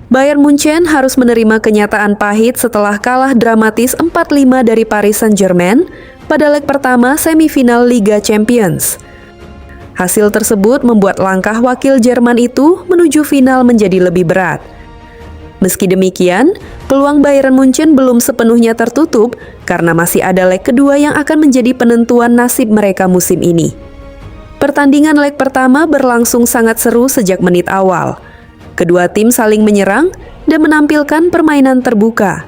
Bayern Munchen harus menerima kenyataan pahit setelah kalah dramatis 4-5 dari Paris Saint-Germain pada leg pertama semifinal Liga Champions. Hasil tersebut membuat langkah wakil Jerman itu menuju final menjadi lebih berat. Meski demikian, peluang Bayern Munchen belum sepenuhnya tertutup karena masih ada leg kedua yang akan menjadi penentuan nasib mereka musim ini. Pertandingan leg pertama berlangsung sangat seru sejak menit awal. Kedua tim saling menyerang dan menampilkan permainan terbuka.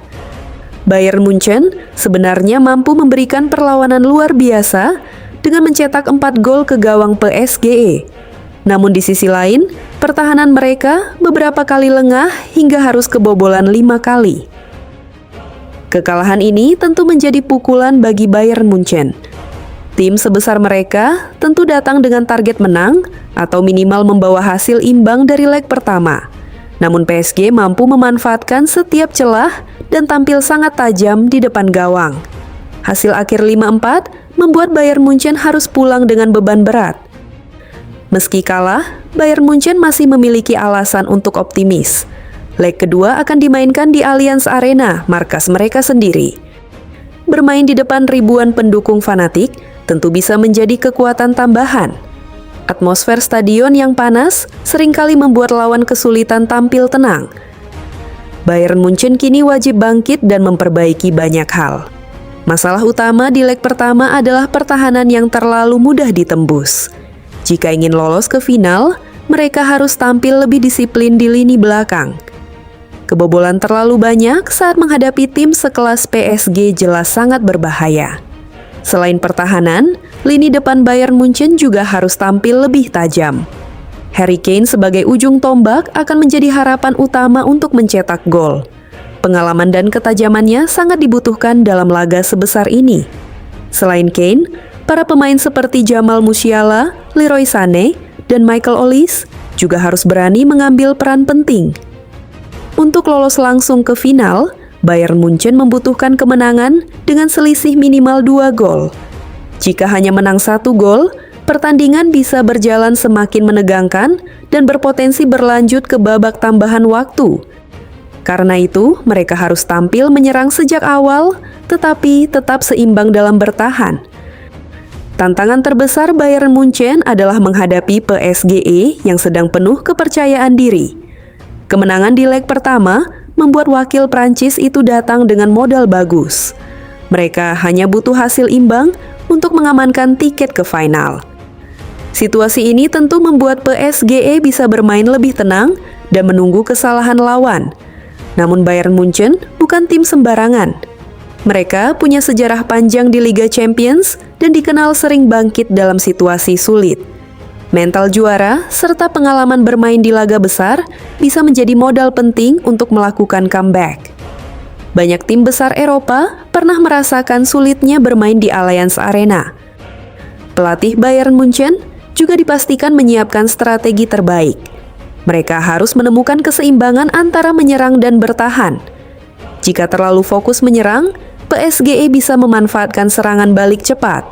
Bayern Munchen sebenarnya mampu memberikan perlawanan luar biasa dengan mencetak 4 gol ke gawang PSG. Namun di sisi lain, pertahanan mereka beberapa kali lengah hingga harus kebobolan 5 kali. Kekalahan ini tentu menjadi pukulan bagi Bayern Munchen. Tim sebesar mereka tentu datang dengan target menang atau minimal membawa hasil imbang dari leg pertama. Namun PSG mampu memanfaatkan setiap celah dan tampil sangat tajam di depan gawang. Hasil akhir 5-4 membuat Bayern Munchen harus pulang dengan beban berat. Meski kalah, Bayern Munchen masih memiliki alasan untuk optimis. Leg kedua akan dimainkan di Allianz Arena, markas mereka sendiri. Bermain di depan ribuan pendukung fanatik tentu bisa menjadi kekuatan tambahan. Atmosfer stadion yang panas seringkali membuat lawan kesulitan tampil tenang. Bayern Munchen kini wajib bangkit dan memperbaiki banyak hal. Masalah utama di leg pertama adalah pertahanan yang terlalu mudah ditembus. Jika ingin lolos ke final, mereka harus tampil lebih disiplin di lini belakang. Kebobolan terlalu banyak saat menghadapi tim sekelas PSG jelas sangat berbahaya. Selain pertahanan, lini depan Bayern Munchen juga harus tampil lebih tajam. Harry Kane sebagai ujung tombak akan menjadi harapan utama untuk mencetak gol. Pengalaman dan ketajamannya sangat dibutuhkan dalam laga sebesar ini. Selain Kane, para pemain seperti Jamal Musiala, Leroy Sané, dan Michael Olise juga harus berani mengambil peran penting. Untuk lolos langsung ke final, Bayern Munchen membutuhkan kemenangan dengan selisih minimal 2 gol. Jika hanya menang 1 gol, pertandingan bisa berjalan semakin menegangkan dan berpotensi berlanjut ke babak tambahan waktu. Karena itu, mereka harus tampil menyerang sejak awal, tetapi tetap seimbang dalam bertahan. Tantangan terbesar Bayern Munchen adalah menghadapi PSG yang sedang penuh kepercayaan diri. Kemenangan di leg pertama membuat wakil Prancis itu datang dengan modal bagus. Mereka hanya butuh hasil imbang untuk mengamankan tiket ke final. Situasi ini tentu membuat PSG bisa bermain lebih tenang dan menunggu kesalahan lawan. Namun Bayern Munchen bukan tim sembarangan. Mereka punya sejarah panjang di Liga Champions dan dikenal sering bangkit dalam situasi sulit. Mental juara serta pengalaman bermain di laga besar bisa menjadi modal penting untuk melakukan comeback. Banyak tim besar Eropa pernah merasakan sulitnya bermain di Allianz Arena. Pelatih Bayern Munchen juga dipastikan menyiapkan strategi terbaik. Mereka harus menemukan keseimbangan antara menyerang dan bertahan. Jika terlalu fokus menyerang, PSG bisa memanfaatkan serangan balik cepat.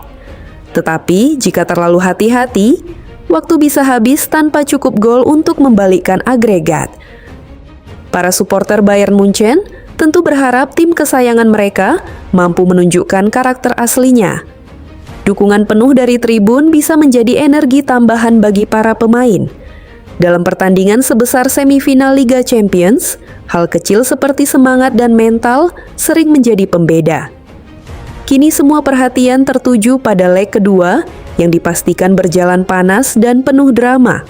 Tetapi jika terlalu hati-hati, waktu bisa habis tanpa cukup gol untuk membalikkan agregat. Para supporter Bayern Munchen tentu berharap tim kesayangan mereka mampu menunjukkan karakter aslinya. Dukungan penuh dari tribun bisa menjadi energi tambahan bagi para pemain. Dalam pertandingan sebesar semifinal Liga Champions, hal kecil seperti semangat dan mental sering menjadi pembeda. Kini semua perhatian tertuju pada leg kedua yang dipastikan berjalan panas dan penuh drama.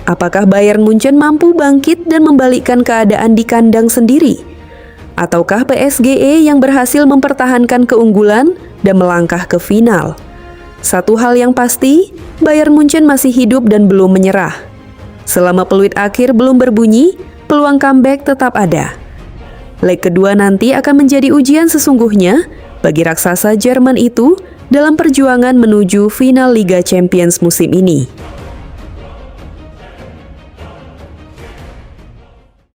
Apakah Bayern Munchen mampu bangkit dan membalikkan keadaan di kandang sendiri? Ataukah PSG yang berhasil mempertahankan keunggulan dan melangkah ke final? Satu hal yang pasti, Bayern Munchen masih hidup dan belum menyerah. Selama peluit akhir belum berbunyi, peluang comeback tetap ada. Leg kedua nanti akan menjadi ujian sesungguhnya bagi raksasa Jerman itu dalam perjuangan menuju final Liga Champions musim ini.